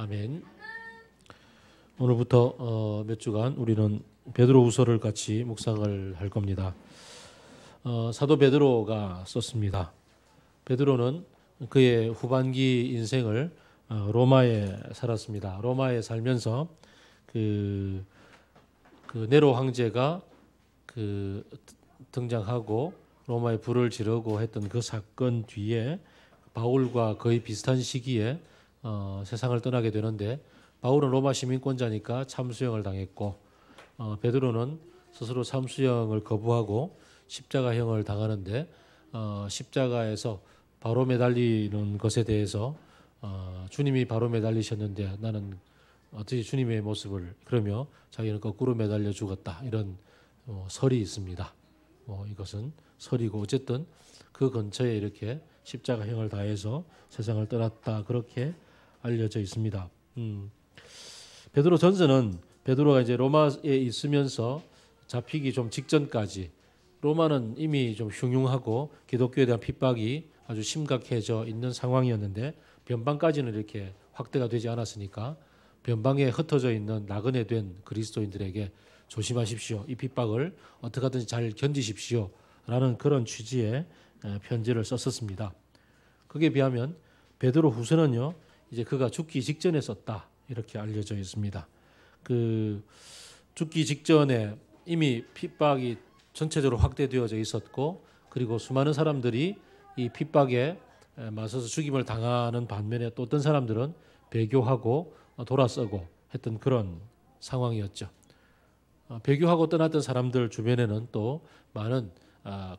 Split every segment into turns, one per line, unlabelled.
아멘. 오늘부터 몇 주간 우리는 베드로후서를 같이 묵상을 할 겁니다. 사도 베드로가 썼습니다. 베드로는 그의 후반기 인생을 로마에 살았습니다. 로마에 살면서 그 네로 황제가 등장하고 로마에 불을 지르고 했던 그 사건 뒤에 바울과 거의 비슷한 시기에 세상을 떠나게 되는데, 바울은 로마 시민권자니까 참수형을 당했고 베드로는 스스로 참수형을 거부하고 십자가형을 당하는데, 십자가에서 바로 매달리는 것에 대해서 주님이 바로 매달리셨는데 나는 어떻게 주님의 모습을, 그러며 자기는 거꾸로 매달려 죽었다, 이런 설이 있습니다. 이것은 설이고 어쨌든 그 근처에 이렇게 십자가형을 다해서 세상을 떠났다, 그렇게 알려져 있습니다. 베드로 전서는 베드로가 이제 로마에 있으면서 잡히기 좀 직전까지, 로마는 이미 좀 흉흉하고 기독교에 대한 핍박이 아주 심각해져 있는 상황이었는데, 변방까지는 이렇게 확대가 되지 않았으니까 변방에 흩어져 있는 나그네 된 그리스도인들에게 조심하십시오, 이 핍박을 어떻게 하든지 잘 견디십시오 라는 그런 취지의 편지를 썼었습니다. 그에 비하면 베드로 후서는요, 이제 그가 죽기 직전에 썼다, 이렇게 알려져 있습니다. 죽기 직전에 이미 핍박이 전체적으로 확대되어져 있었고, 그리고 수많은 사람들이 이 핍박에 맞서서 죽임을 당하는 반면에 또 어떤 사람들은 배교하고 돌아서고 했던 그런 상황이었죠. 배교하고 떠났던 사람들 주변에는 또 많은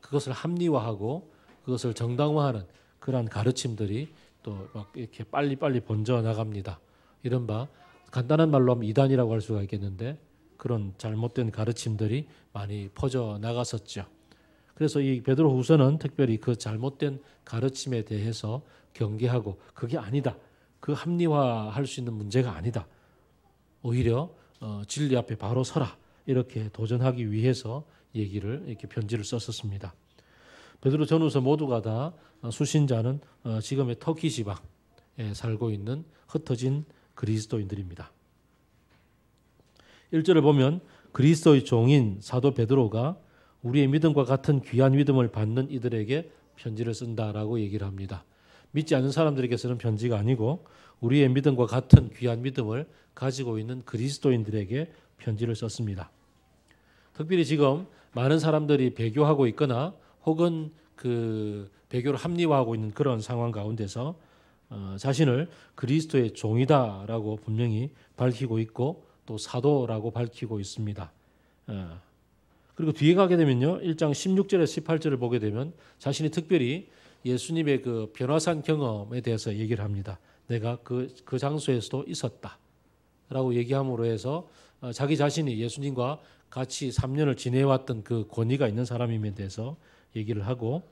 그것을 합리화하고 그것을 정당화하는 그러한 가르침들이 또 막 이렇게 빨리빨리 번져 나갑니다. 이른바 간단한 말로 하면 이단이라고 할 수가 있겠는데, 그런 잘못된 가르침들이 많이 퍼져 나갔었죠. 그래서 이 베드로후서는 특별히 그 잘못된 가르침에 대해서 경계하고, 그게 아니다, 그 합리화할 수 있는 문제가 아니다, 오히려 진리 앞에 바로 서라, 이렇게 도전하기 위해서 이렇게 편지를 썼었습니다. 베드로 전후서 모두가 다 수신자는 지금의 터키 지방에 살고 있는 흩어진 그리스도인들입니다. 1절을 보면 그리스도의 종인 사도 베드로가 우리의 믿음과 같은 귀한 믿음을 받는 이들에게 편지를 쓴다라고 얘기를 합니다. 믿지 않는 사람들에게서는 편지가 아니고 우리의 믿음과 같은 귀한 믿음을 가지고 있는 그리스도인들에게 편지를 썼습니다. 특별히 지금 많은 사람들이 배교하고 있거나 혹은 그 배교를 합리화하고 있는 그런 상황 가운데서 자신을 그리스도의 종이다라고 분명히 밝히고 있고, 또 사도라고 밝히고 있습니다. 그리고 뒤에 가게 되면요, 1장 16절에서 18절을 보게 되면 자신이 특별히 예수님의 그 변화산 경험에 대해서 얘기를 합니다. 내가 그 장소에서도 있었다라고 얘기함으로 해서 자기 자신이 예수님과 같이 3년을 지내왔던 그 권위가 있는 사람임에 대해서 얘기를 하고,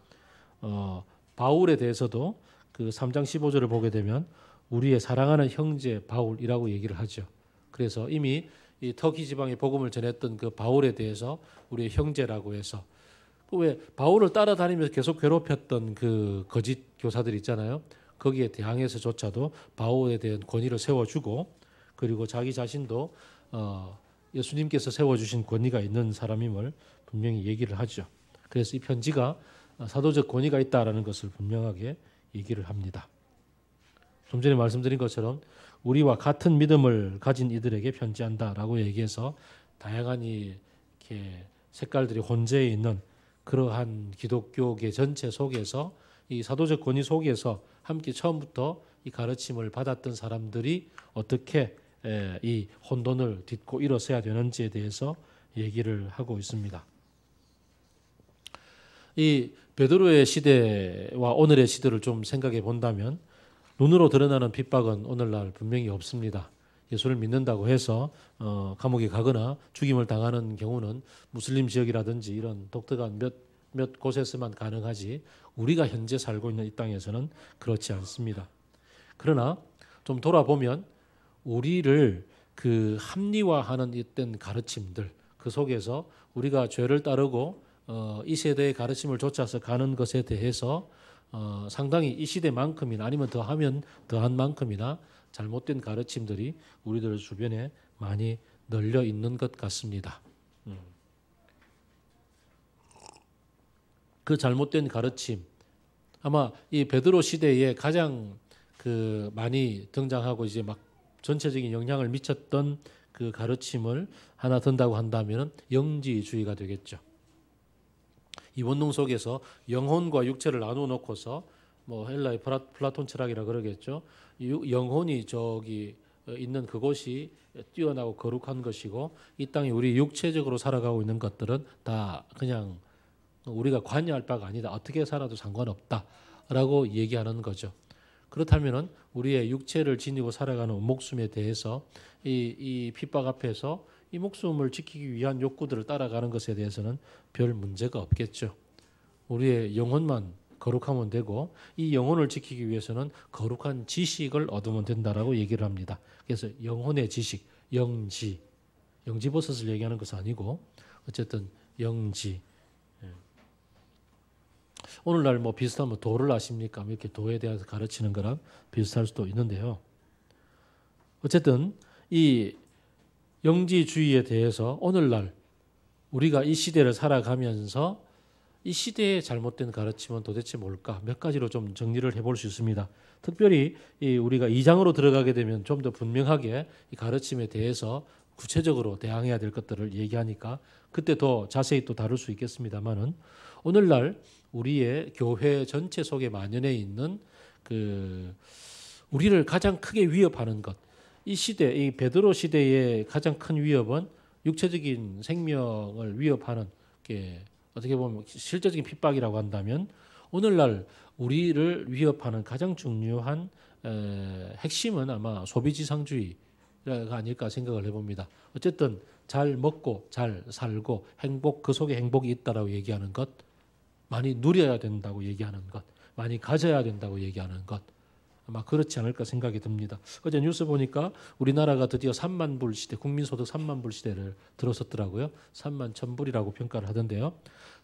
바울에 대해서도 그 3장 15절을 보게 되면 우리의 사랑하는 형제 바울이라고 얘기를 하죠. 그래서 이미 이 터키 지방에 복음을 전했던 그 바울에 대해서 우리의 형제라고 해서, 왜 바울을 따라다니면서 계속 괴롭혔던 그 거짓 교사들 있잖아요. 거기에 대항해서조차도 바울에 대한 권위를 세워주고, 그리고 자기 자신도 예수님께서 세워주신 권위가 있는 사람임을 분명히 얘기를 하죠. 그래서 이 편지가 사도적 권위가 있다라는 것을 분명하게 얘기를 합니다. 좀 전에 말씀드린 것처럼 우리와 같은 믿음을 가진 이들에게 편지한다라고 얘기해서 다양한 이렇게 색깔들이 혼재해 있는 그러한 기독교계 전체 속에서, 이 사도적 권위 속에서 함께 처음부터 이 가르침을 받았던 사람들이 어떻게 이 혼돈을 딛고 일어서야 되는지에 대해서 얘기를 하고 있습니다. 이 베드로의 시대와 오늘의 시대를 좀 생각해 본다면 눈으로 드러나는 핍박은 오늘날 분명히 없습니다. 예수를 믿는다고 해서 감옥에 가거나 죽임을 당하는 경우는 무슬림 지역이라든지 이런 독특한 몇 곳에서만 가능하지, 우리가 현재 살고 있는 이 땅에서는 그렇지 않습니다. 그러나 좀 돌아보면 우리를 그 합리화하는 이런 가르침들, 그 속에서 우리가 죄를 따르고 이 세대의 가르침을 좇아서 가는 것에 대해서 상당히 이 시대만큼이나 아니면 더하면 더한 만큼이나 잘못된 가르침들이 우리들 주변에 많이 널려 있는 것 같습니다. 그 잘못된 가르침, 아마 이 베드로 시대에 가장 많이 등장하고 이제 막 전체적인 영향을 미쳤던 그 가르침을 하나 든다고 한다면 영지주의가 되겠죠. 이 원론 속에서 영혼과 육체를 나누어 놓고서 뭐 헬라의 플라톤 철학이라 그러겠죠. 영혼이 저기 있는 그곳이 뛰어나고 거룩한 것이고 이 땅에 우리 육체적으로 살아가고 있는 것들은 다 그냥 우리가 관여할 바가 아니다. 어떻게 살아도 상관없다라고 얘기하는 거죠. 그렇다면은 우리의 육체를 지니고 살아가는 목숨에 대해서 이 핍박 앞에서 이 목숨을 지키기 위한 욕구들을 따라가는 것에 대해서는 별 문제가 없겠죠. 우리의 영혼만 거룩하면 되고 이 영혼을 지키기 위해서는 거룩한 지식을 얻으면 된다라고 얘기를 합니다. 그래서 영혼의 지식, 영지버섯을 얘기하는 것은 아니고 어쨌든 영지. 오늘날 뭐 비슷하면 도를 아십니까? 이렇게 도에 대해서 가르치는 거랑 비슷할 수도 있는데요. 어쨌든 이 영지주의에 대해서 오늘날 우리가 이 시대를 살아가면서 이 시대의 잘못된 가르침은 도대체 뭘까? 몇 가지로 좀 정리를 해볼 수 있습니다. 특별히 우리가 2장으로 들어가게 되면 좀 더 분명하게 이 가르침에 대해서 구체적으로 대항해야 될 것들을 얘기하니까 그때 더 자세히 또 다룰 수 있겠습니다만은 오늘날 우리의 교회 전체 속에 만연해 있는 우리를 가장 크게 위협하는 것. 이 시대, 이 베드로 시대의 가장 큰 위협은 육체적인 생명을 위협하는 게 어떻게 보면 실제적인 핍박이라고 한다면 오늘날 우리를 위협하는 가장 중요한 핵심은 아마 소비지상주의가 아닐까 생각을 해봅니다. 어쨌든 잘 먹고 잘 살고 행복, 그 속에 행복이 있다라고 얘기하는 것, 많이 누려야 된다고 얘기하는 것, 많이 가져야 된다고 얘기하는 것, 아마 그렇지 않을까 생각이 듭니다. 어제 뉴스 보니까 우리나라가 드디어 3만 불 시대, 국민소득 3만 불 시대를 들어섰더라고요. 3만 1,000불이라고 평가를 하던데요.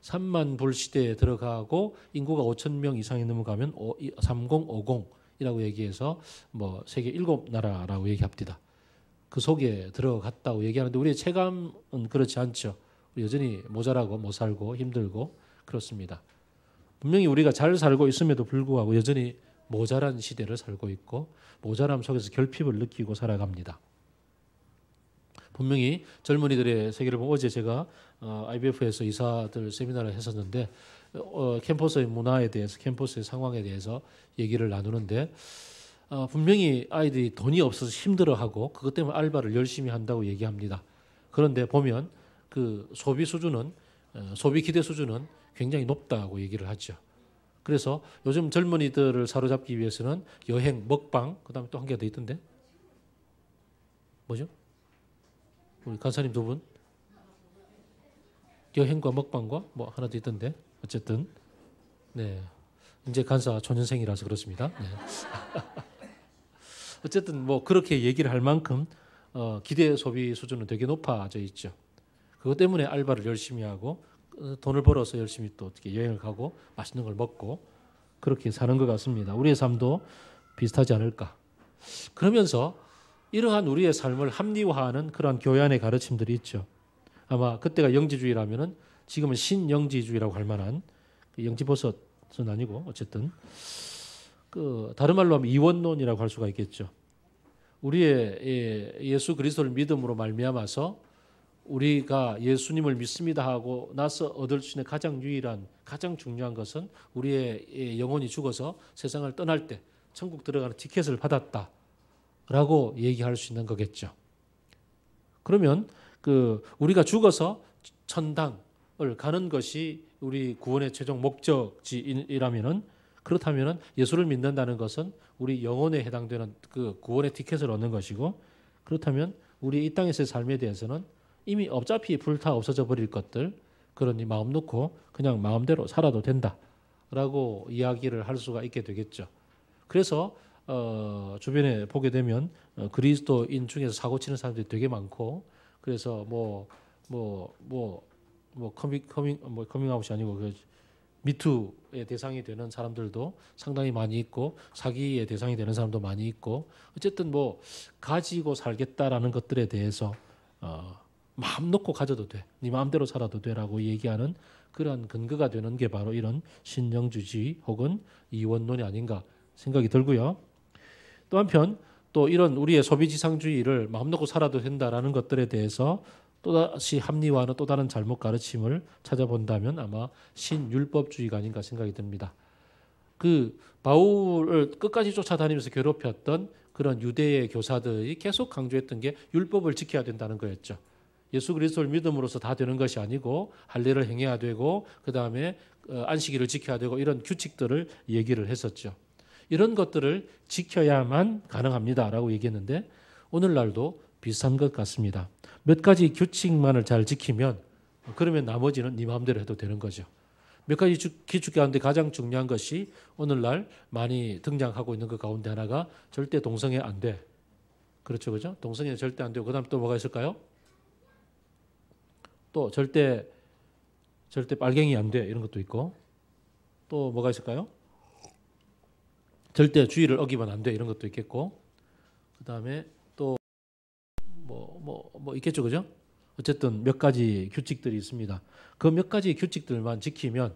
3만 불 시대에 들어가고 인구가 5천 명 이상이 넘어가면 3050이라고 얘기해서 뭐 세계 7나라라고 얘기합니다. 그 속에 들어갔다고 얘기하는데 우리의 체감은 그렇지 않죠. 우리 여전히 모자라고 못 살고 힘들고 그렇습니다. 분명히 우리가 잘 살고 있음에도 불구하고 여전히 모자란 시대를 살고 있고 모자람 속에서 결핍을 느끼고 살아갑니다. 분명히 젊은이들의 세계를 보면 어제 제가 IBF에서 이사들 세미나를 했었는데 캠퍼스의 문화에 대해서 캠퍼스의 상황에 대해서 얘기를 나누는데 분명히 아이들이 돈이 없어서 힘들어하고 그것 때문에 알바를 열심히 한다고 얘기합니다. 그런데 보면 그 소비 수준은 소비 기대 수준은 굉장히 높다고 얘기를 하죠. 그래서 요즘 젊은이들을 사로잡기 위해서는 여행, 먹방, 그다음에 또 한 개가 더 있던데 뭐죠? 우리 간사님 두 분 여행과 먹방과 뭐 하나 더 있던데 어쨌든 네 이제 간사 초년생이라서 그렇습니다. 네. 어쨌든 뭐 그렇게 얘기를 할 만큼 기대 소비 수준은 되게 높아져 있죠. 그것 때문에 알바를 열심히 하고 돈을 벌어서 열심히 또 어떻게 여행을 가고 맛있는 걸 먹고 그렇게 사는 것 같습니다. 우리의 삶도 비슷하지 않을까. 그러면서 이러한 우리의 삶을 합리화하는 그러한 교회 안의 가르침들이 있죠. 아마 그때가 영지주의라면은 지금은 신영지주의라고 할 만한 영지버섯은 아니고 어쨌든 다른 말로 하면 이원론이라고 할 수가 있겠죠. 우리의 예수 그리스도를 믿음으로 말미암아서 우리가 예수님을 믿습니다 하고 나서 얻을 수 있는 가장 유일한 가장 중요한 것은 우리의 영혼이 죽어서 세상을 떠날 때 천국 들어가는 티켓을 받았다라고 얘기할 수 있는 거겠죠. 그러면 우리가 죽어서 천당을 가는 것이 우리 구원의 최종 목적지이라면은 그렇다면은 예수를 믿는다는 것은 우리 영혼에 해당되는 그 구원의 티켓을 얻는 것이고 그렇다면 우리 이 땅에서의 삶에 대해서는 이미 어차피 불타 없어져 버릴 것들 그러니 마음 놓고 그냥 마음대로 살아도 된다라고 이야기를 할 수가 있게 되겠죠. 그래서 주변에 보게 되면 그리스도인 중에서 사고 치는 사람들이 되게 많고 그래서 커밍아웃이 아니고 미투의 대상이 되는 사람들도 상당히 많이 있고 사기의 대상이 되는 사람도 많이 있고 어쨌든 뭐 가지고 살겠다라는 것들에 대해서 마음 놓고 가져도 돼. 네 마음대로 살아도 돼라고 얘기하는 그런 근거가 되는 게 바로 이런 신정주의 혹은 이원론이 아닌가 생각이 들고요. 또 한편 또 이런 우리의 소비지상주의를 마음 놓고 살아도 된다라는 것들에 대해서 또다시 합리화하는 또 다른 잘못 가르침을 찾아본다면 아마 신율법주의가 아닌가 생각이 듭니다. 그 바울을 끝까지 쫓아다니면서 괴롭혔던 그런 유대의 교사들이 계속 강조했던 게 율법을 지켜야 된다는 거였죠. 예수 그리스도를 믿음으로써 다 되는 것이 아니고 할례를 행해야 되고 그 다음에 안식일을 지켜야 되고 이런 규칙들을 얘기를 했었죠. 이런 것들을 지켜야만 가능합니다라고 얘기했는데 오늘날도 비슷한 것 같습니다. 몇 가지 규칙만을 잘 지키면 그러면 나머지는 네 마음대로 해도 되는 거죠. 몇 가지 규칙 가운데 가장 중요한 것이 오늘날 많이 등장하고 있는 것 가운데 하나가 절대 동성애 안 돼. 그렇죠, 그죠? 동성애 절대 안 되고 그다음 또 뭐가 있을까요? 또 절대 빨갱이 안 돼. 이런 것도 있고 또 뭐가 있을까요? 절대 주의를 어기면 안 돼. 이런 것도 있겠고 그다음에 또 뭐 있겠죠, 그죠? 어쨌든 몇 가지 규칙들이 있습니다. 그 몇 가지 규칙들만 지키면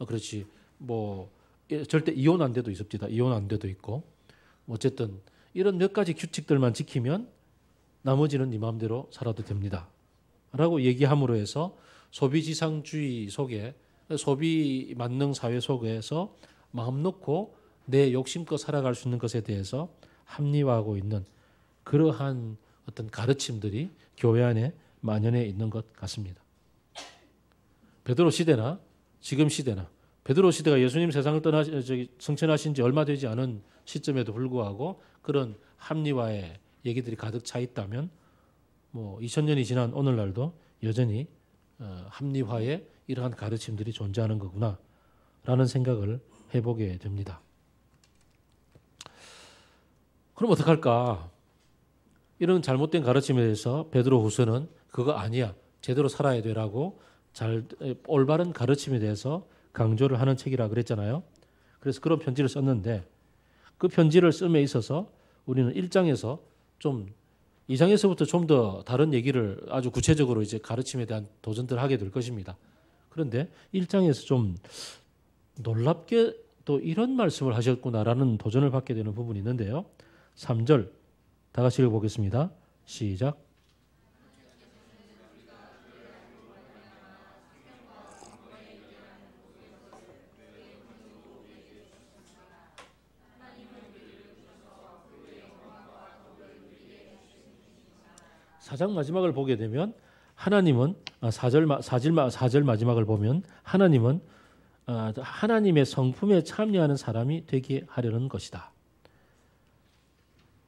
그렇지 뭐 절대 이혼 안 돼도 있습니다. 이혼 안 돼도 있고 어쨌든 이런 몇 가지 규칙들만 지키면 나머지는 네 마음대로 살아도 됩니다. 라고 얘기함으로 해서 소비지상주의 속에 소비 만능 사회 속에서 마음 놓고 내 욕심껏 살아갈 수 있는 것에 대해서 합리화하고 있는 그러한 어떤 가르침들이 교회 안에 만연해 있는 것 같습니다. 베드로 시대나 지금 시대나 베드로 시대가 예수님 세상을 승천하신 지 얼마 되지 않은 시점에도 불구하고 그런 합리화의 얘기들이 가득 차 있다면 뭐 2000년이 지난 오늘날도 여전히 합리화의 이러한 가르침들이 존재하는 거구나라는 생각을 해보게 됩니다. 그럼 어떡할까? 이런 잘못된 가르침에 대해서 베드로후서는 그거 아니야. 제대로 살아야 되라고 올바른 가르침에 대해서 강조를 하는 책이라 그랬잖아요. 그래서 그런 편지를 썼는데 그 편지를 씀에 있어서 우리는 1장에서 좀 2장에서부터 좀 더 다른 얘기를 아주 구체적으로 이제 가르침에 대한 도전들을 하게 될 것입니다. 그런데 1장에서 좀 놀랍게 또 이런 말씀을 하셨구나라는 도전을 받게 되는 부분이 있는데요. 3절 다 같이 읽어보겠습니다. 시작. 사장 마지막을 보게 되면 하나님은 4절 마지막을 보면 하나님은 하나님의 성품에 참여하는 사람이 되게 하려는 것이다.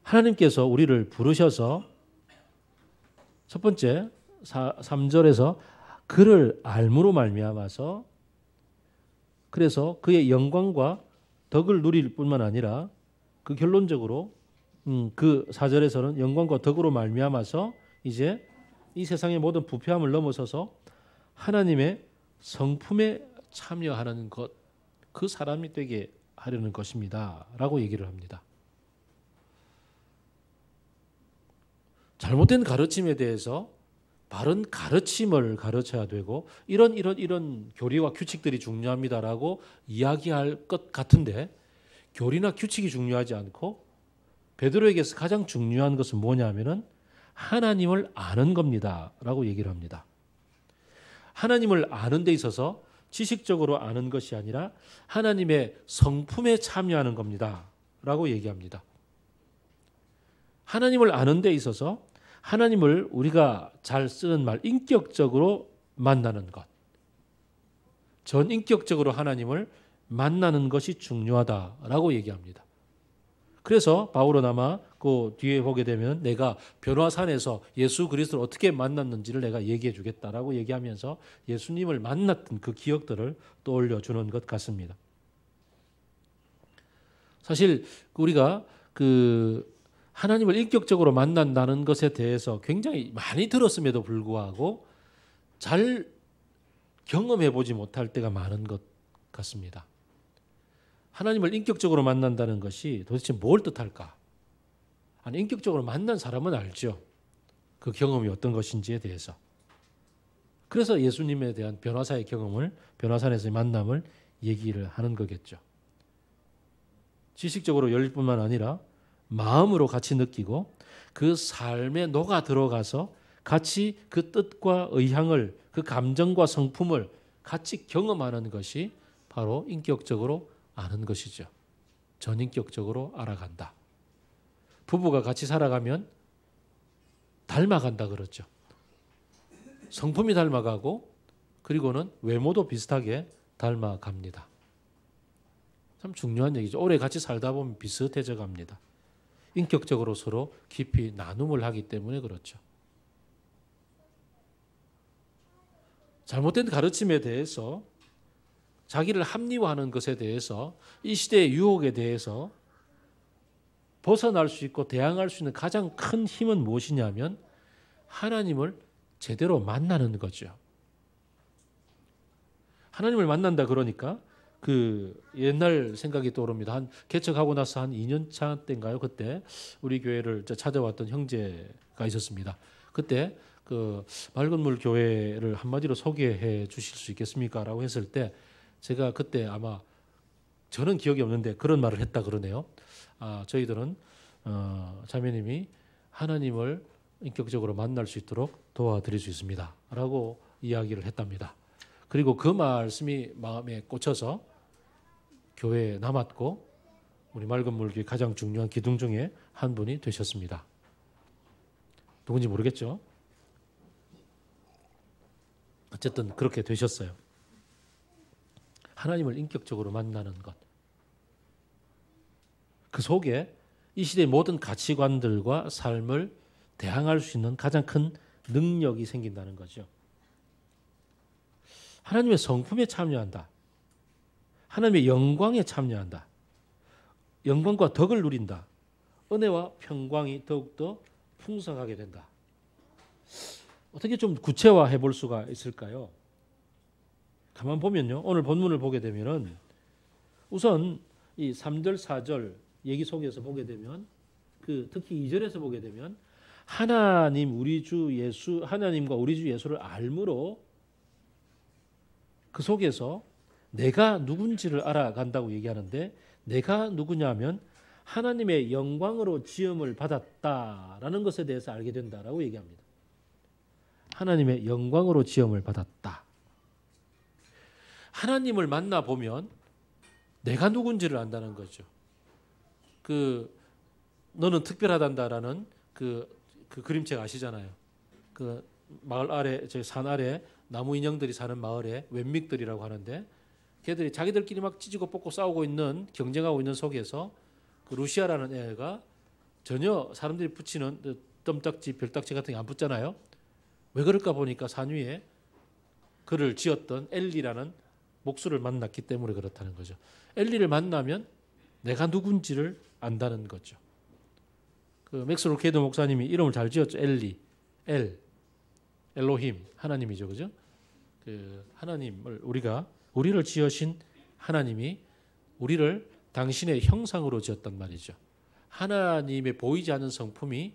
하나님께서 우리를 부르셔서 첫 번째 3절에서 그를 알므로 말미암아서 그래서 그의 영광과 덕을 누릴 뿐만 아니라 그 결론적으로 그 4절에서는 영광과 덕으로 말미암아서 이제 이 세상의 모든 부패함을 넘어서서 하나님의 성품에 참여하는 것, 그 사람이 되게 하려는 것입니다. 라고 얘기를 합니다. 잘못된 가르침에 대해서 바른 가르침을 가르쳐야 되고 이런 교리와 규칙들이 중요합니다라고 이야기할 것 같은데 교리나 규칙이 중요하지 않고 베드로에게서 가장 중요한 것은 뭐냐면은 하나님을 아는 겁니다. 라고 얘기를 합니다. 하나님을 아는 데 있어서 지식적으로 아는 것이 아니라 하나님의 성품에 참여하는 겁니다. 라고 얘기합니다. 하나님을 아는 데 있어서 하나님을 우리가 잘 쓰는 말 인격적으로 만나는 것. 전인격적으로 하나님을 만나는 것이 중요하다라고 얘기합니다. 그래서 바울은 아마 그 뒤에 보게 되면 내가 변화산에서 예수 그리스도를 어떻게 만났는지를 내가 얘기해 주겠다라고 얘기하면서 예수님을 만났던 그 기억들을 떠올려 주는 것 같습니다. 사실 우리가 하나님을 인격적으로 만난다는 것에 대해서 굉장히 많이 들었음에도 불구하고 잘 경험해 보지 못할 때가 많은 것 같습니다. 하나님을 인격적으로 만난다는 것이 도대체 뭘 뜻할까? 아니, 인격적으로 만난 사람은 알죠. 그 경험이 어떤 것인지에 대해서. 그래서 예수님에 대한 변화사의 경험을, 변화산에서의 만남을 얘기를 하는 거겠죠. 지식적으로 열릴 뿐만 아니라 마음으로 같이 느끼고 그 삶에 녹아 들어가서 같이 그 뜻과 의향을, 그 감정과 성품을 같이 경험하는 것이 바로 인격적으로 아는 것이죠. 전인격적으로 알아간다. 부부가 같이 살아가면 닮아간다 그러죠. 성품이 닮아가고 그리고는 외모도 비슷하게 닮아갑니다. 참 중요한 얘기죠. 오래 같이 살다 보면 비슷해져 갑니다. 인격적으로 서로 깊이 나눔을 하기 때문에 그렇죠. 잘못된 가르침에 대해서, 자기를 합리화하는 것에 대해서, 이 시대의 유혹에 대해서 벗어날 수 있고 대항할 수 있는 가장 큰 힘은 무엇이냐면 하나님을 제대로 만나는 거죠. 하나님을 만난다 그러니까 그 옛날 생각이 떠오릅니다. 한 개척하고 나서 한 2년 차 때인가요? 그때 우리 교회를 찾아왔던 형제가 있었습니다. 그때 그 맑은 물 교회를 한마디로 소개해 주실 수 있겠습니까? 라고 했을 때 제가 그때 아마 저는 기억이 없는데 그런 말을 했다 그러네요. 저희들은 자매님이 하나님을 인격적으로 만날 수 있도록 도와드릴 수 있습니다. 라고 이야기를 했답니다. 그리고 그 말씀이 마음에 꽂혀서 교회에 남았고 우리 맑은 물교의 가장 중요한 기둥 중에 한 분이 되셨습니다. 누군지 모르겠죠? 어쨌든 그렇게 되셨어요. 하나님을 인격적으로 만나는 것. 그 속에 이 시대의 모든 가치관들과 삶을 대항할 수 있는 가장 큰 능력이 생긴다는 거죠. 하나님의 성품에 참여한다. 하나님의 영광에 참여한다. 영광과 덕을 누린다. 은혜와 평강이 더욱더 풍성하게 된다. 어떻게 좀 구체화해 볼 수가 있을까요? 가만 보면요. 오늘 본문을 보게 되면은 우선 이 3절, 4절 얘기 속에서 보게 되면 특히 2절에서 보게 되면 하나님 우리 주 예수, 하나님과 우리 주 예수를 알므로 그 속에서 내가 누군지를 알아간다고 얘기하는데 내가 누구냐면 하나님의 영광으로 지음을 받았다라는 것에 대해서 알게 된다라고 얘기합니다. 하나님의 영광으로 지음을 받았다. 하나님을 만나보면 내가 누군지를 안다는 거죠. 너는 특별하단다라는 그 그림책 아시잖아요. 그 마을 아래, 저 산 아래 나무 인형들이 사는 마을에 웬믹들이라고 하는데 걔들이 자기들끼리 막 찢고 뽑고 싸우고 있는, 경쟁하고 있는 속에서 그 루시아라는 애가 전혀 사람들이 붙이는 껌딱지, 별딱지 같은 게 안 붙잖아요. 왜 그럴까 보니까 산 위에 그를 지었던 엘리라는 목수를 만났기 때문에 그렇다는 거죠. 엘리를 만나면 내가 누군지를 안다는 거죠. 그 맥스 로케이더 목사님이 이름을 잘 지었죠. 엘리, 엘로힘, 하나님이죠, 그죠? 그 하나님을 우리를 지으신 하나님이 우리를 당신의 형상으로 지었단 말이죠. 하나님의 보이지 않는 성품이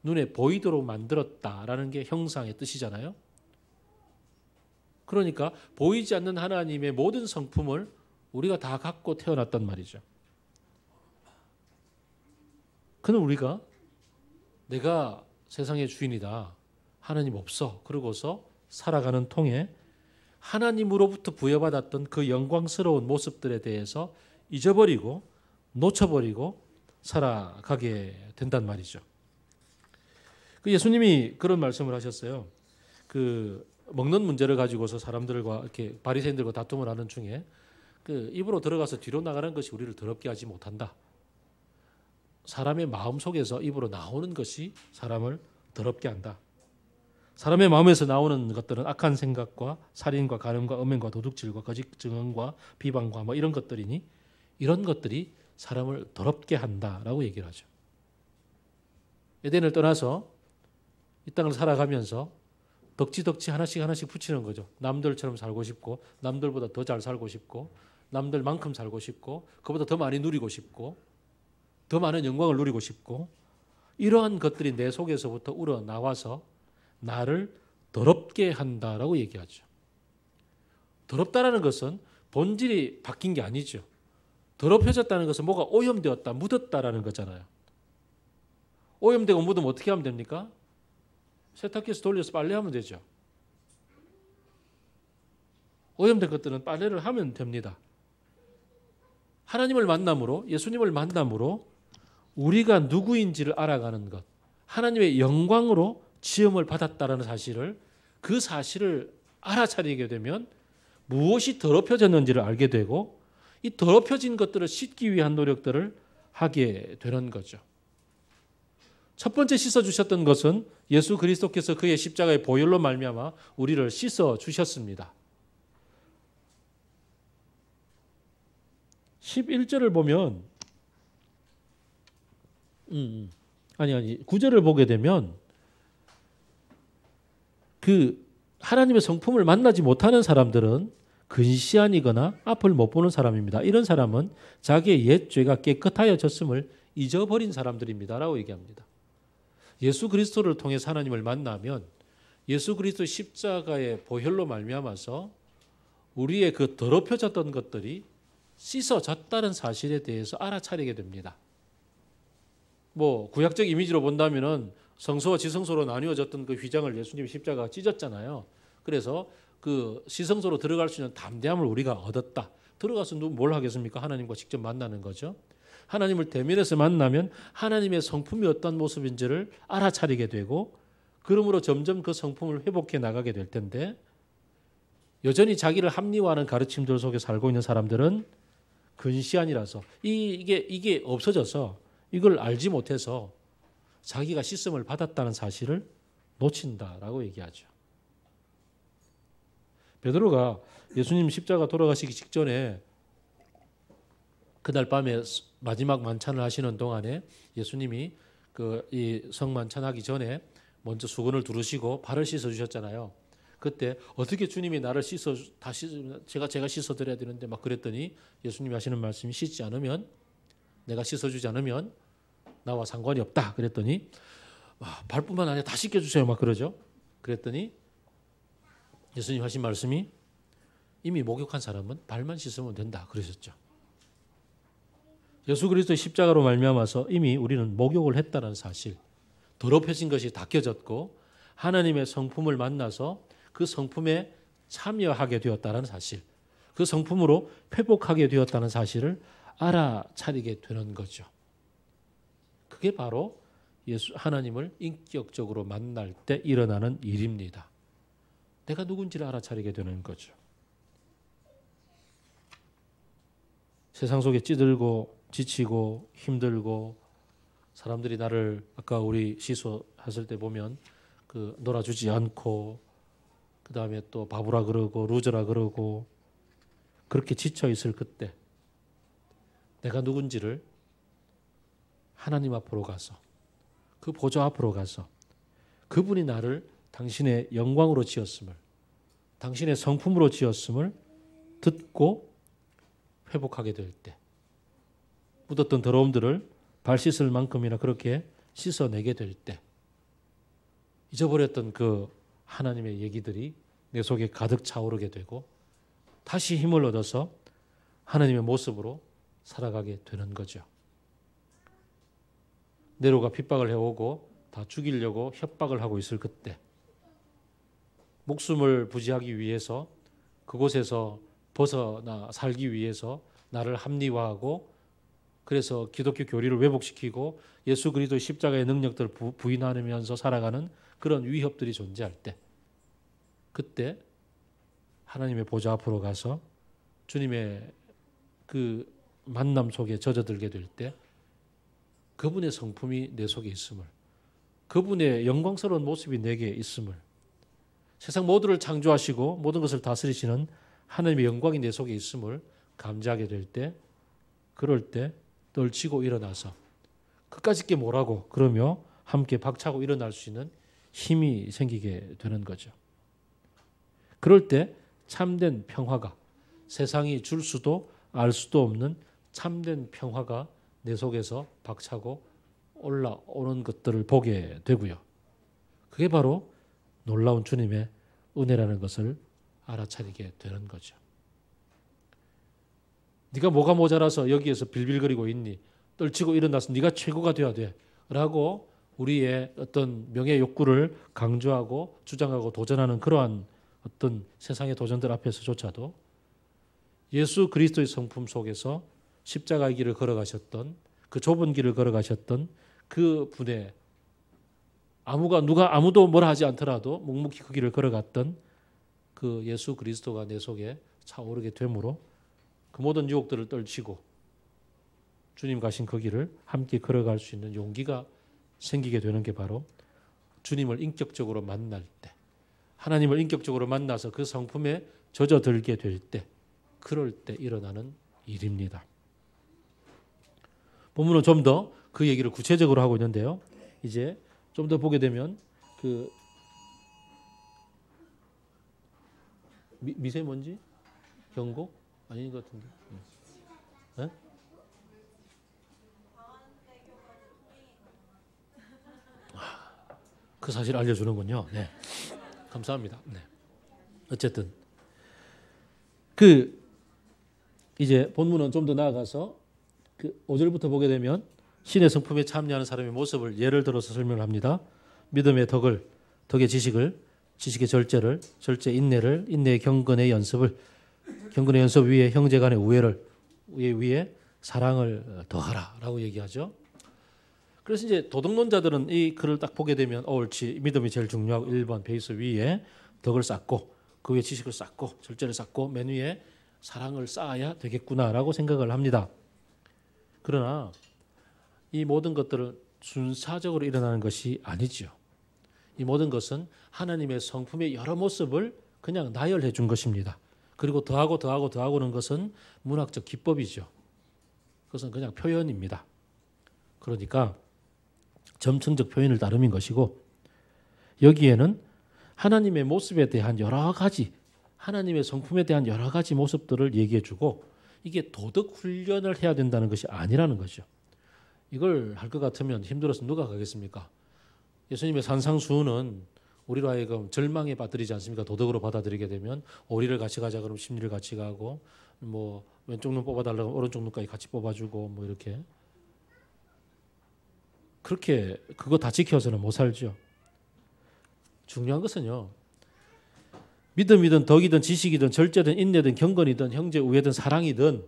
눈에 보이도록 만들었다라는 게 형상의 뜻이잖아요. 그러니까 보이지 않는 하나님의 모든 성품을 우리가 다 갖고 태어났단 말이죠. 그는 우리가 내가 세상의 주인이다. 하나님 없어. 그러고서 살아가는 통에 하나님으로부터 부여받았던 그 영광스러운 모습들에 대해서 잊어버리고 놓쳐버리고 살아가게 된단 말이죠. 예수님이 그런 말씀을 하셨어요. 먹는 문제를 가지고서 사람들과 이렇게 바리새인들과 다툼을 하는 중에 입으로 들어가서 뒤로 나가는 것이 우리를 더럽게 하지 못한다. 사람의 마음 속에서 입으로 나오는 것이 사람을 더럽게 한다. 사람의 마음에서 나오는 것들은 악한 생각과 살인과 간음과 음행과 도둑질과 거짓 증언과 비방과 이런 것들이니 이런 것들이 사람을 더럽게 한다라고 얘기를 하죠. 에덴을 떠나서 이 땅을 살아가면서 덕지덕지 하나씩 붙이는 거죠. 남들처럼 살고 싶고, 남들보다 더 잘 살고 싶고, 남들만큼 살고 싶고, 그보다 더 많이 누리고 싶고, 더 많은 영광을 누리고 싶고, 이러한 것들이 내 속에서부터 우러나와서 나를 더럽게 한다라고 얘기하죠. 더럽다라는 것은 본질이 바뀐 게 아니죠. 더럽혀졌다는 것은 뭐가 오염되었다, 묻었다라는 거잖아요. 오염되고 묻으면 어떻게 하면 됩니까? 세탁기에서 돌려서 빨래하면 되죠. 오염된 것들은 빨래를 하면 됩니다. 하나님을 만남으로, 예수님을 만남으로 우리가 누구인지를 알아가는 것, 하나님의 영광으로 지음을 받았다라는 사실을, 그 사실을 알아차리게 되면 무엇이 더럽혀졌는지를 알게 되고, 이 더럽혀진 것들을 씻기 위한 노력들을 하게 되는 거죠. 첫 번째 씻어주셨던 것은 예수 그리스도께서 그의 십자가의 보혈로 말미암아 우리를 씻어주셨습니다. 11절을 보면 9절을 보게 되면 그 하나님의 성품을 만나지 못하는 사람들은 근시안이거나 앞을 못 보는 사람입니다. 이런 사람은 자기의 옛 죄가 깨끗하여졌음을 잊어버린 사람들입니다라고 얘기합니다. 예수 그리스도를 통해서 하나님을 만나면 예수 그리스도 십자가의 보혈로 말미암아서 우리의 그 더럽혀졌던 것들이 씻어졌다는 사실에 대해서 알아차리게 됩니다. 뭐 구약적 이미지로 본다면은 성소와 지성소로 나뉘어졌던 그 휘장을 예수님 십자가가 찢었잖아요. 그래서 그 시성소로 들어갈 수 있는 담대함을 우리가 얻었다. 들어가서 뭘 하겠습니까? 하나님과 직접 만나는 거죠. 하나님을 대면해서 만나면 하나님의 성품이 어떤 모습인지를 알아차리게 되고, 그러므로 점점 그 성품을 회복해 나가게 될 텐데, 여전히 자기를 합리화하는 가르침들 속에 살고 있는 사람들은 근시안이라서 이게 없어져서 이걸 알지 못해서 자기가 씻음을 받았다는 사실을 놓친다라고 얘기하죠. 베드로가 예수님 십자가 돌아가시기 직전에 그날 밤에 마지막 만찬을 하시는 동안에 예수님이 이 성만찬하기 전에 먼저 수건을 두르시고 발을 씻어 주셨잖아요. 그때 어떻게 주님이 나를 제가 씻어 드려야 되는데 막 그랬더니 예수님이 하시는 말씀이 씻지 않으면, 내가 씻어 주지 않으면 나와 상관이 없다 그랬더니 발뿐만 아니라 다 씻겨 주세요 막 그러죠. 그랬더니 예수님 하신 말씀이 이미 목욕한 사람은 발만 씻으면 된다 그러셨죠. 예수 그리스도의 십자가로 말미암아서 이미 우리는 목욕을 했다는 사실, 더럽혀진 것이 닦여졌고 하나님의 성품을 만나서 그 성품에 참여하게 되었다는 사실, 그 성품으로 회복하게 되었다는 사실을 알아차리게 되는 거죠. 그게 바로 하나님을 인격적으로 만날 때 일어나는 일입니다. 내가 누군지를 알아차리게 되는 거죠. 세상 속에 찌들고 지치고 힘들고 사람들이 나를 아까 우리 시소했을 때 보면 그 놀아주지 않고 그 다음에 또 바보라 그러고 루저라 그러고 그렇게 지쳐 있을 그때 내가 누군지를 하나님 앞으로 가서 그 보좌 앞으로 가서 그분이 나를 당신의 영광으로 지었음을, 당신의 성품으로 지었음을 듣고 회복하게 될 때, 묻었던 더러움들을 발 씻을 만큼이나 그렇게 씻어내게 될 때, 잊어버렸던 그 하나님의 얘기들이 내 속에 가득 차오르게 되고 다시 힘을 얻어서 하나님의 모습으로 살아가게 되는 거죠. 네로가 핍박을 해오고 다 죽이려고 협박을 하고 있을 그때, 목숨을 부지하기 위해서 그곳에서 벗어나 살기 위해서 나를 합리화하고 그래서 기독교 교리를 왜곡시키고 예수 그리스도의 십자가의 능력들을 부인하면서 살아가는 그런 위협들이 존재할 때, 그때 하나님의 보좌 앞으로 가서 주님의 그 만남 속에 젖어들게 될 때 그분의 성품이 내 속에 있음을, 그분의 영광스러운 모습이 내게 있음을, 세상 모두를 창조하시고 모든 것을 다스리시는 하나님의 영광이 내 속에 있음을 감지하게 될 때, 그럴 때 떨치고 일어나서 끝까지 게 뭐라고 그러며 함께 박차고 일어날 수 있는 힘이 생기게 되는 거죠. 그럴 때 참된 평화가, 세상이 줄 수도 알 수도 없는 참된 평화가 내 속에서 박차고 올라오는 것들을 보게 되고요. 그게 바로 놀라운 주님의 은혜라는 것을 알아차리게 되는 거죠. 네가 뭐가 모자라서 여기에서 빌빌거리고 있니? 떨치고 일어나서 네가 최고가 돼야 돼 라고 우리의 어떤 명예 욕구를 강조하고 주장하고 도전하는 그러한 어떤 세상의 도전들 앞에서조차도 예수 그리스도의 성품 속에서 십자가의 길을 걸어가셨던, 그 좁은 길을 걸어가셨던 그 분의 누가 아무도 뭐라 하지 않더라도 묵묵히 그 길을 걸어갔던 그 예수 그리스도가 내 속에 차오르게 되므로 그 모든 유혹들을 떨치고 주님 가신 그 길을 함께 걸어갈 수 있는 용기가 생기게 되는 게 바로 주님을 인격적으로 만날 때, 하나님을 인격적으로 만나서 그 성품에 젖어들게 될 때, 그럴 때 일어나는 일입니다. 본문은 좀 더 그 얘기를 구체적으로 하고 있는데요. 이제 좀 더 보게 되면 그 미세먼지 경고 아닌 것 같은데. 네? 그 사실 알려주는군요. 네, 감사합니다. 네. 어쨌든 이제 본문은 좀 더 나아가서 그 5절부터 보게 되면 신의 성품에 참여하는 사람의 모습을 예를 들어서 설명을 합니다. 믿음의 덕을, 덕의 지식을, 지식의 절제를, 절제 인내를, 인내의 경건의 연습을, 경건의 연습 위에 형제간의 우애를, 우애 위에 사랑을 더하라라고 얘기하죠. 그래서 이제 도덕론자들은 이 글을 딱 보게 되면 옳지, 믿음이 제일 중요하고 1번 베이스 위에 덕을 쌓고 그 위에 지식을 쌓고 절제를 쌓고 맨 위에 사랑을 쌓아야 되겠구나라고 생각을 합니다. 그러나 이 모든 것들은 순차적으로 일어나는 것이 아니죠. 이 모든 것은 하나님의 성품의 여러 모습을 그냥 나열해 준 것입니다. 그리고 더하고는 것은 문학적 기법이죠. 그것은 그냥 표현입니다. 그러니까 점층적 표현을 따름인 것이고, 여기에는 하나님의 모습에 대한 여러 가지, 하나님의 성품에 대한 여러 가지 모습들을 얘기해 주고, 이게 도덕 훈련을 해야 된다는 것이 아니라는 거죠. 이걸 할 것 같으면 힘들어서 누가 가겠습니까? 예수님의 산상수훈은 우리로 하여금 절망에 빠뜨리지 않습니까? 도덕으로 받아들이게 되면 오리를 같이 가자 그러면 심리를 같이 가고, 뭐 왼쪽 눈 뽑아달라고 하면 오른쪽 눈까지 같이 뽑아주고, 뭐 이렇게. 그렇게 그거 다 지켜서는 못 살죠. 중요한 것은요, 믿음이든 덕이든 지식이든 절제든 인내든 경건이든 형제 우애든 사랑이든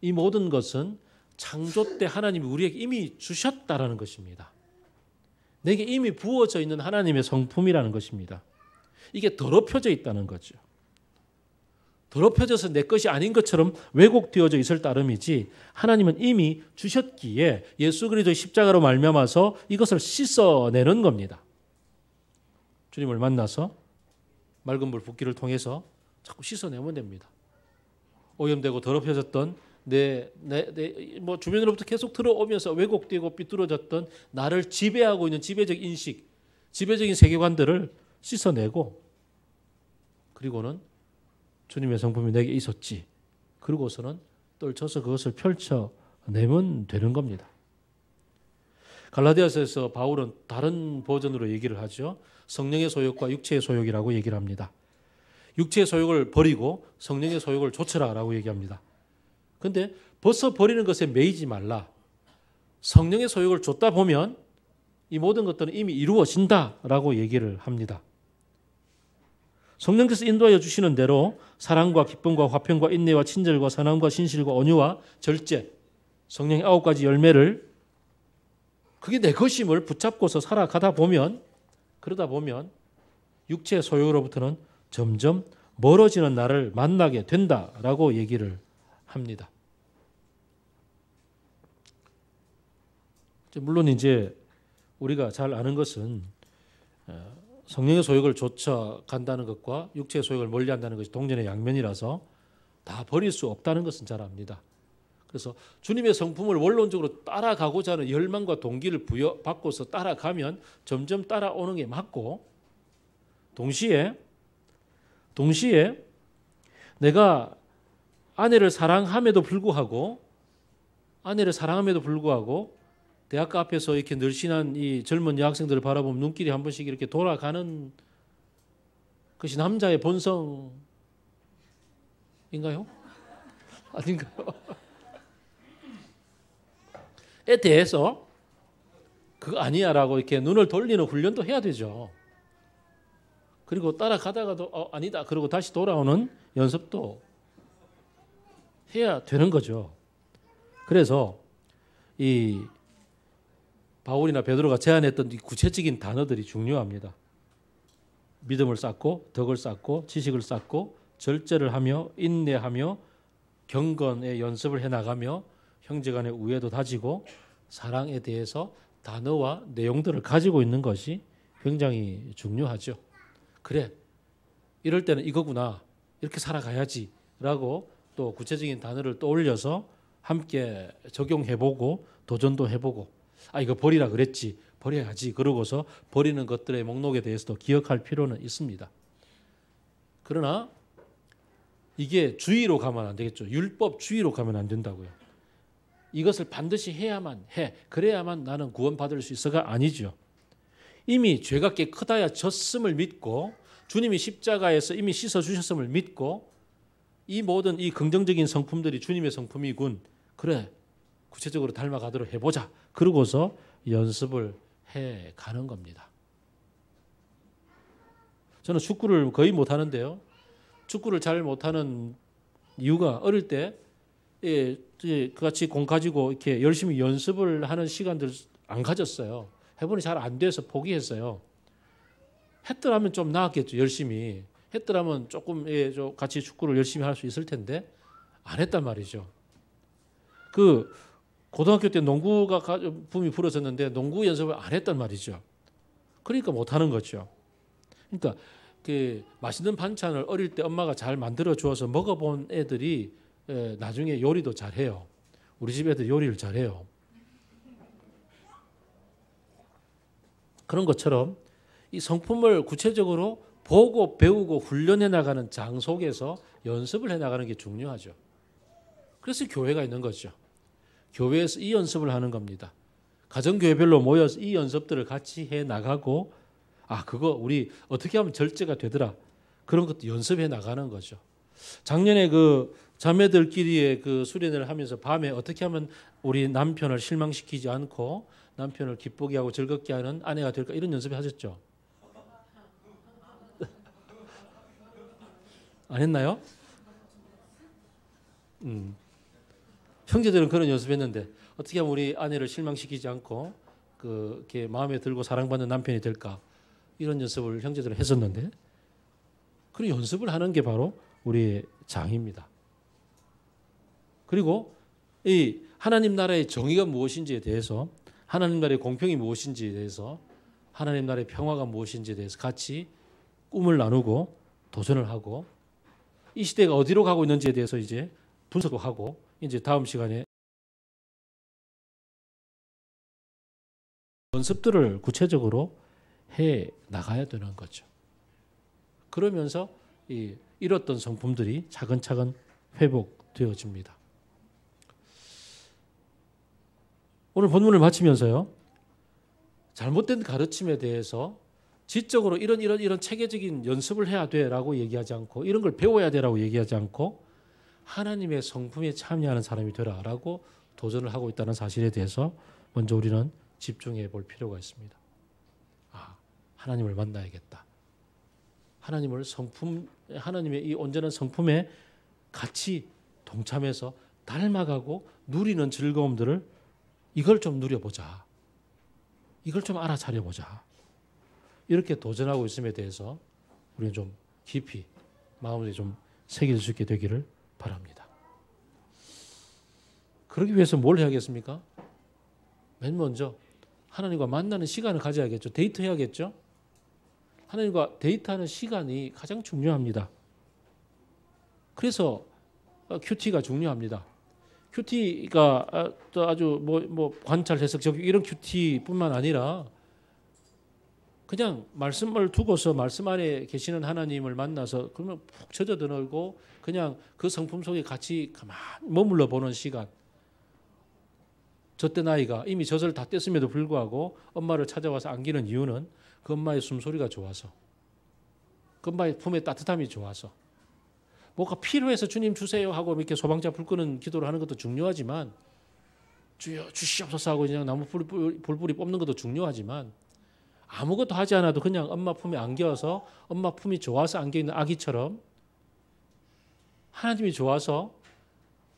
이 모든 것은 창조 때 하나님이 우리에게 이미 주셨다라는 것입니다. 내게 이미 부어져 있는 하나님의 성품이라는 것입니다. 이게 더럽혀져 있다는 거죠. 더럽혀져서 내 것이 아닌 것처럼 왜곡되어져 있을 따름이지, 하나님은 이미 주셨기에 예수 그리스도의 십자가로 말미암아서 이것을 씻어내는 겁니다. 주님을 만나서 맑은 물 붓기를 통해서 자꾸 씻어내면 됩니다. 오염되고 더럽혀졌던 뭐 주변으로부터 계속 들어오면서 왜곡되고 삐뚤어졌던 나를 지배하고 있는 지배적 인식, 지배적인 세계관들을 씻어내고, 그리고는 주님의 성품이 내게 있었지, 그리고서는 떨쳐서 그것을 펼쳐내면 되는 겁니다. 갈라디아서에서 바울은 다른 버전으로 얘기를 하죠. 성령의 소욕과 육체의 소욕이라고 얘기를 합니다. 육체의 소욕을 버리고 성령의 소욕을 좇으라라고 얘기합니다. 그런데 벌써 버리는 것에 매이지 말라. 성령의 소욕을 좇다 보면 이 모든 것들은 이미 이루어진다라고 얘기를 합니다. 성령께서 인도하여 주시는 대로 사랑과 기쁨과 화평과 인내와 친절과 선함과 신실과 온유와 절제, 성령의 9가지 열매를, 그게 내 것임을 붙잡고서 살아가다 보면, 그러다 보면 육체의 소욕으로부터는 점점 멀어지는 나를 만나게 된다라고 얘기를 합니다. 물론 이제 우리가 잘 아는 것은 성령의 소욕을 좇아간다는 것과 육체의 소욕을 멀리한다는 것이 동전의 양면이라서 다 버릴 수 없다는 것은 잘 압니다. 그래서 주님의 성품을 원론적으로 따라가고자 하는 열망과 동기를 부여받고서 따라가면 점점 따라오는 게 맞고, 동시에 동시에 내가 아내를 사랑함에도 불구하고 대학가 앞에서 이렇게 늘씬한 이 젊은 여학생들을 바라보면 눈길이 한 번씩 이렇게 돌아가는 것이 남자의 본성인가요? 아닌가요? 에 대해서 그거 아니야라고 이렇게 눈을 돌리는 훈련도 해야 되죠. 그리고 따라가다가도 아니다 그러고 다시 돌아오는 연습도 해야 되는 거죠. 그래서 이 바울이나 베드로가 제안했던 이 구체적인 단어들이 중요합니다. 믿음을 쌓고 덕을 쌓고 지식을 쌓고 절제를 하며 인내하며 경건의 연습을 해나가며 형제간의 우애도 다지고 사랑에 대해서 단어와 내용들을 가지고 있는 것이 굉장히 중요하죠. 그래, 이럴 때는 이거구나, 이렇게 살아가야지 라고 또 구체적인 단어를 떠올려서 함께 적용해보고 도전도 해보고 이거 버리라 그랬지, 버려야지 그러고서 버리는 것들의 목록에 대해서도 기억할 필요는 있습니다. 그러나 이게 주의로 가면 안 되겠죠. 율법 주의로 가면 안 된다고요. 이것을 반드시 해야만 해, 그래야만 나는 구원받을 수 있어가 아니죠. 이미 죄가 깨끗하여 졌음을 믿고 주님이 십자가에서 이미 씻어주셨음을 믿고 이 모든 이 긍정적인 성품들이 주님의 성품이군, 그래 구체적으로 닮아가도록 해보자, 그러고서 연습을 해가는 겁니다. 저는 축구를 거의 못하는데요, 축구를 잘 못하는 이유가 어릴 때 같이 공 가지고 이렇게 열심히 연습을 하는 시간들 안 가졌어요. 해보니 잘 안 돼서 포기했어요. 했더라면 좀 나았겠죠. 열심히 했더라면 조금 같이 축구를 열심히 할 수 있을 텐데 안 했단 말이죠. 그 고등학교 때 농구가 붐이 불어졌는데 농구 연습을 안 했단 말이죠. 그러니까 못하는 거죠. 그러니까 그 맛있는 반찬을 어릴 때 엄마가 잘 만들어 주어서 먹어본 애들이 나중에 요리도 잘해요. 우리 집 애들 요리를 잘해요. 그런 것처럼 이 성품을 구체적으로 보고 배우고 훈련해 나가는 장 속에서 연습을 해 나가는 게 중요하죠. 그래서 교회가 있는 거죠. 교회에서 이 연습을 하는 겁니다. 가정교회별로 모여서 이 연습들을 같이 해 나가고 그거 우리 어떻게 하면 절제가 되더라, 그런 것도 연습해 나가는 거죠. 작년에 그 자매들끼리의 그 수련회를 하면서 밤에 어떻게 하면 우리 남편을 실망시키지 않고 남편을 기쁘게 하고 즐겁게 하는 아내가 될까, 이런 연습을 하셨죠? 안 했나요? 형제들은 그런 연습했는데 어떻게 하면 우리 아내를 실망시키지 않고 이렇게 마음에 들고 사랑받는 남편이 될까, 이런 연습을 형제들은 했었는데, 그 연습을 하는 게 바로 우리의 장입니다. 그리고 이 하나님 나라의 정의가 무엇인지에 대해서, 하나님 나라의 공평이 무엇인지에 대해서, 하나님 나라의 평화가 무엇인지에 대해서 같이 꿈을 나누고 도전을 하고, 이 시대가 어디로 가고 있는지에 대해서 이제 분석하고, 이제 다음 시간에 연습들을 구체적으로 해 나가야 되는 거죠. 그러면서 잃었던 성품들이 차근차근 회복되어집니다. 오늘 본문을 마치면서요, 잘못된 가르침에 대해서 지적으로 이런 체계적인 연습을 해야 돼라고 얘기하지 않고, 이런 걸 배워야 돼라고 얘기하지 않고, 하나님의 성품에 참여하는 사람이 되라라고 도전을 하고 있다는 사실에 대해서 먼저 우리는 집중해 볼 필요가 있습니다. 하나님을 만나야겠다. 하나님의 이 온전한 성품에 같이 동참해서 닮아가고 누리는 즐거움들을, 이걸 좀 누려보자, 이걸 좀 알아차려보자, 이렇게 도전하고 있음에 대해서 우리는 좀 깊이 마음에 좀 새길 수 있게 되기를 바랍니다. 그러기 위해서 뭘 해야겠습니까? 맨 먼저 하나님과 만나는 시간을 가져야겠죠. 데이트해야겠죠. 하나님과 데이트하는 시간이 가장 중요합니다. 그래서 큐티가 중요합니다. 큐티가 아주 관찰, 해석, 적용 이런 큐티뿐만 아니라 그냥 말씀을 두고서 말씀 안에 계시는 하나님을 만나서 그러면 푹 젖어들고 그냥 그 성품 속에 같이 가만히 머물러 보는 시간. 저때 나이가 이미 젖을 다 뗐음에도 불구하고 엄마를 찾아와서 안기는 이유는 그 엄마의 숨소리가 좋아서, 그 엄마의 품의 따뜻함이 좋아서, 뭐가 필요해서 주님 주세요 하고 이렇게 소방차 불 끄는 기도를 하는 것도 중요하지만, 주여 주시옵소서 하고 그냥 나무 불뿌리 뽑는 것도 중요하지만, 아무것도 하지 않아도 그냥 엄마 품에 안겨서 엄마 품이 좋아서 안겨있는 아기처럼 하나님이 좋아서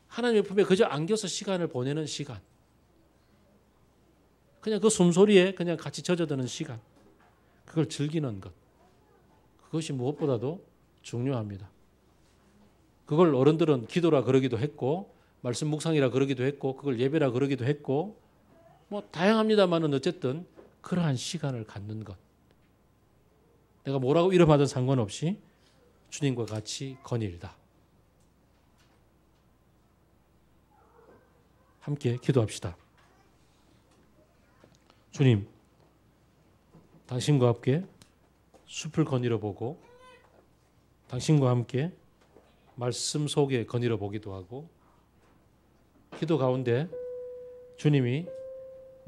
하나님의 품에 그저 안겨서 시간을 보내는 시간, 그냥 그 숨소리에 그냥 같이 젖어드는 시간, 그걸 즐기는 것, 그것이 무엇보다도 중요합니다. 그걸 어른들은 기도라 그러기도 했고 말씀 묵상이라 그러기도 했고 그걸 예배라 그러기도 했고 뭐 다양합니다만은 어쨌든 그러한 시간을 갖는 것, 내가 뭐라고 이름하든 상관없이 주님과 같이 거닐다. 함께 기도합시다. 주님, 당신과 함께 숲을 거닐어 보고 당신과 함께 말씀 속에 거닐어 보기도 하고, 기도 가운데 주님이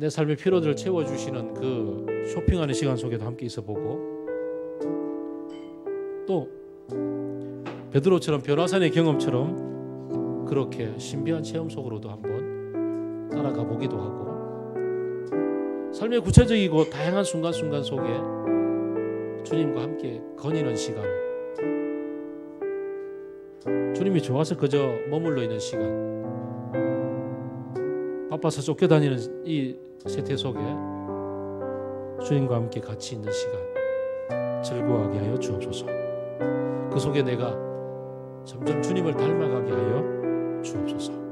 내 삶의 피로들을 채워주시는 그 쇼핑하는 시간 속에도 함께 있어 보고, 또 베드로처럼 변화산의 경험처럼 그렇게 신비한 체험 속으로도 한번 따라가 보기도 하고, 삶의 구체적이고 다양한 순간순간 속에 주님과 함께 거니는 시간, 주님이 좋아서 그저 머물러 있는 시간, 바빠서 쫓겨다니는 이 세태 속에 주님과 함께 같이 있는 시간 즐거워하게 하여 주옵소서. 그 속에 내가 점점 주님을 닮아가게 하여 주옵소서.